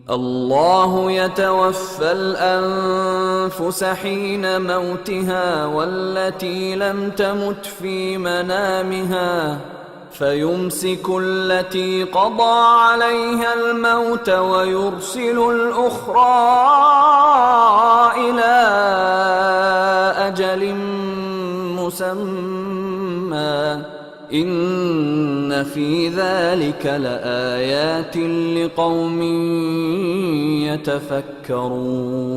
الله يتوفى الأنفس حين موتها والتي لم تمت في منامها فيمسك التي قضى عليها الموت ويرسل الأخرى إلى أجل مسمى إن في ذلك لآيات لقوم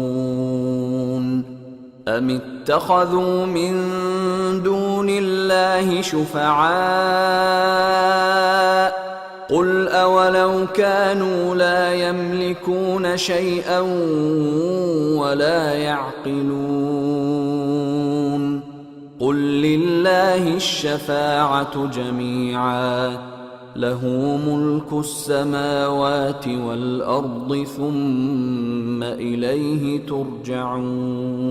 يتفكرون أم اتخذوا من دون الله شفعاء قل أولو كانوا لا يملكون شيئا ولا يعقلون قل لله الشفاعة جميعا له ملك السماوات والأرض ثم إليه ترجعون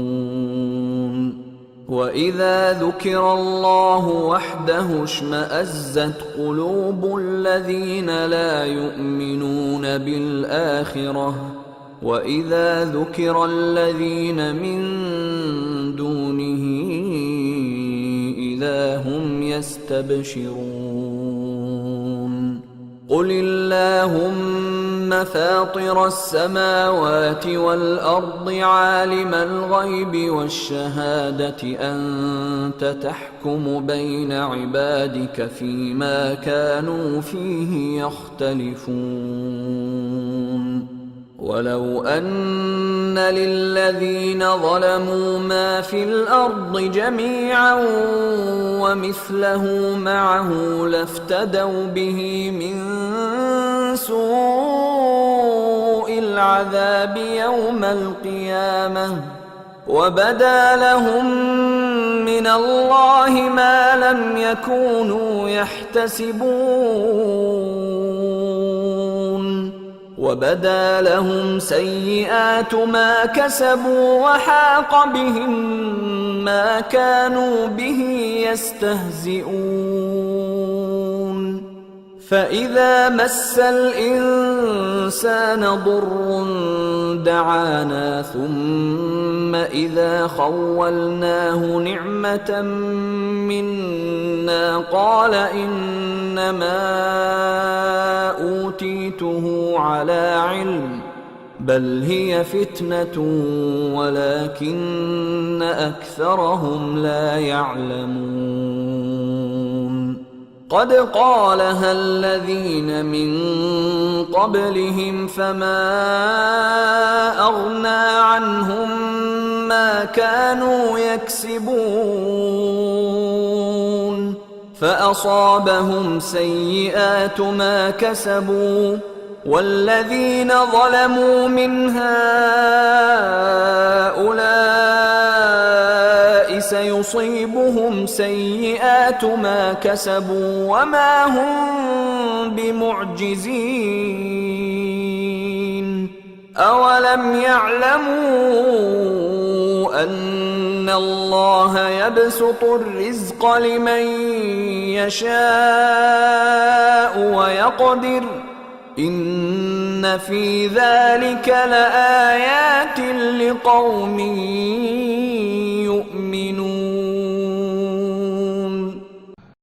وإذا ذكر الله وحده اشمأزت قلوب الذين لا يؤمنون بالآخرة وإذا ذكر الذين من دونه إذا هم يستبشرون قل اللهم فاطر السماوات والأرض عالم الغيب والشهادة أنت تحكم بين عبادك فيما كانوا فيه يختلفون ولو أن للذين ظلموا ما في الأرض جميعا ومثله معه لافتدوا به من سوء العذاب يوم القيامة وبدا لهم من الله ما لم يكونوا يحتسبون وبدا لهم سيئات ما كسبوا وحاق بهم ما كانوا به يستهزئون فإذا مس الإنسان ضر دعانا ثم إذا خولناه نعمة منا قال إنما أوتيته على علم بل هي فتنة ولكن أكثرهم لا يعلمون قد قالها الذين من قبلهم فما أغنى عنهم ما كانوا يكسبون فأصابهم سيئات ما كسبوا والذين ظلموا من هؤلاء سيصيبهم سيئات ما كسبوا وما هم بمعجزين أولم يعلموا أن الله يبسط الرزق لمن يشاء ويقدر إن في ذلك لآيات لقوم يؤمنون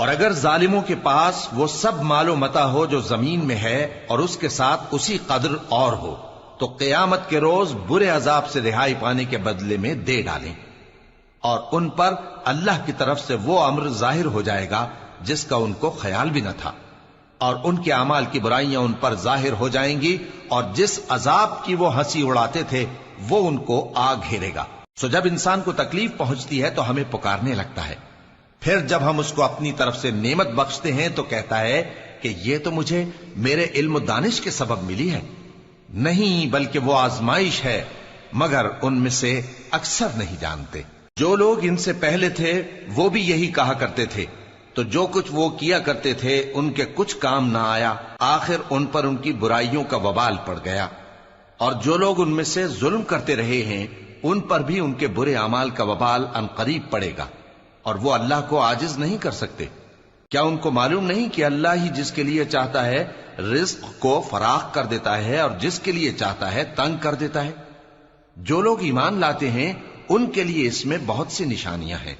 اور اگر ظالموں کے پاس وہ سب مال و متاع ہو جو زمین میں ہے اور اس کے ساتھ اسی قدر اور ہو تو قیامت کے روز برے عذاب سے رہائی پانے کے بدلے میں دے ڈالیں، اور ان پر اللہ کی طرف سے وہ امر ظاہر ہو جائے گا جس کا ان کو خیال بھی نہ تھا، اور ان کے اعمال کی برائیاں ان پر ظاہر ہو جائیں گی، اور جس عذاب کی وہ ہنسی اڑاتے تھے وہ ان کو آ گھیرے گا۔ سو جب انسان کو تکلیف پہنچتی ہے تو ہمیں پکارنے لگتا ہے، پھر جب ہم اس کو اپنی طرف سے نعمت بخشتے ہیں تو کہتا ہے کہ یہ تو مجھے میرے علم و دانش کے سبب ملی ہے۔ نہیں، بلکہ وہ آزمائش ہے، مگر ان میں سے اکثر نہیں جانتے۔ جو لوگ ان سے پہلے تھے وہ بھی یہی کہا کرتے تھے، تو جو کچھ وہ کیا کرتے تھے ان کے کچھ کام نہ آیا، آخر ان پر ان کی برائیوں کا وبال پڑ گیا۔ اور جو لوگ ان میں سے ظلم کرتے رہے ہیں ان پر بھی ان کے برے اعمال کا وبال عنقریب پڑے گا، اور وہ اللہ کو عاجز نہیں کر سکتے۔ کیا ان کو معلوم نہیں کہ اللہ ہی جس کے لیے چاہتا ہے رزق کو فراخ کر دیتا ہے اور جس کے لیے چاہتا ہے تنگ کر دیتا ہے؟ جو لوگ ایمان لاتے ہیں ان کے لیے اس میں بہت سی نشانیاں ہیں۔